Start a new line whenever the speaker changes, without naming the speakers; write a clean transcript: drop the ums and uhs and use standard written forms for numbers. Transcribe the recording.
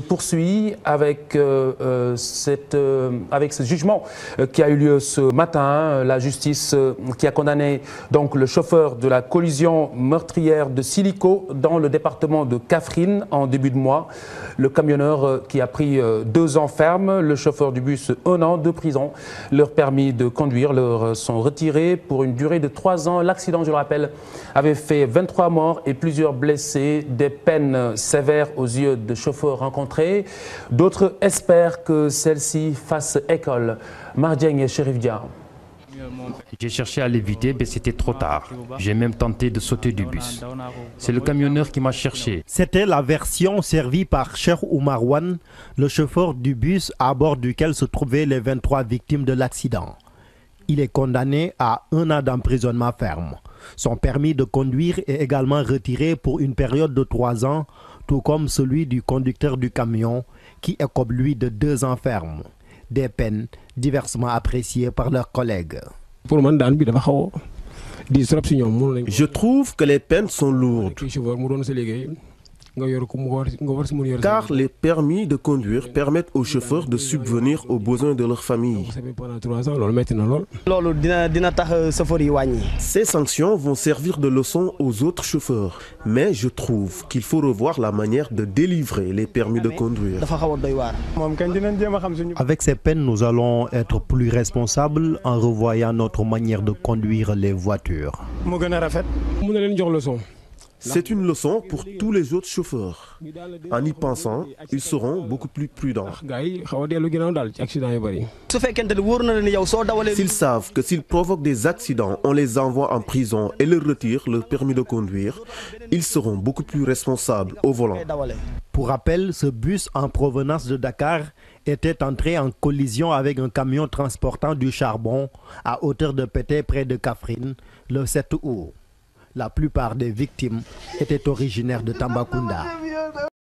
poursuit avec, avec ce jugement qui a eu lieu ce matin. La justice qui a condamné donc le chauffeur de la collision meurtrière de Silico dans le département de Kaffrine en début de mois. Le camionneur qui a pris 2 ans ferme, le chauffeur du bus 1 an de prison. Leurs permis de conduire leur sont retirés pour une durée de 3 ans. L'accident, je le rappelle, avait fait 23 morts et plusieurs blessés, des peines sévères aux yeux de chauffeurs rencontrés. D'autres espèrent que celle-ci fasse école. Mardieng et Chérif Dia.
J'ai cherché à l'éviter, mais c'était trop tard. J'ai même tenté de sauter du bus. C'est le camionneur qui m'a cherché.
C'était la version servie par Cheikh Oumar Wan, le chauffeur du bus à bord duquel se trouvaient les 23 victimes de l'accident. Il est condamné à 1 an d'emprisonnement ferme. Son permis de conduire est également retiré pour une période de 3 ans, tout comme celui du conducteur du camion, qui écope lui de 2 ans ferme. Des peines diversement appréciées par leurs collègues.
Je trouve que les peines sont lourdes, car les permis de conduire permettent aux chauffeurs de subvenir aux besoins de leur famille. Ces sanctions vont servir de leçon aux autres chauffeurs, mais je trouve qu'il faut revoir la manière de délivrer les permis de conduire.
Avec ces peines, nous allons être plus responsables en revoyant notre manière de conduire les voitures.
C'est une leçon pour tous les autres chauffeurs. En y pensant, ils seront beaucoup plus prudents. S'ils savent que s'ils provoquent des accidents, on les envoie en prison et leur retire leur permis de conduire, ils seront beaucoup plus responsables au volant.
Pour rappel, ce bus en provenance de Dakar était entré en collision avec un camion transportant du charbon à hauteur de Pété près de Kaffrine le 7 août. La plupart des victimes étaient originaires de Tambacounda.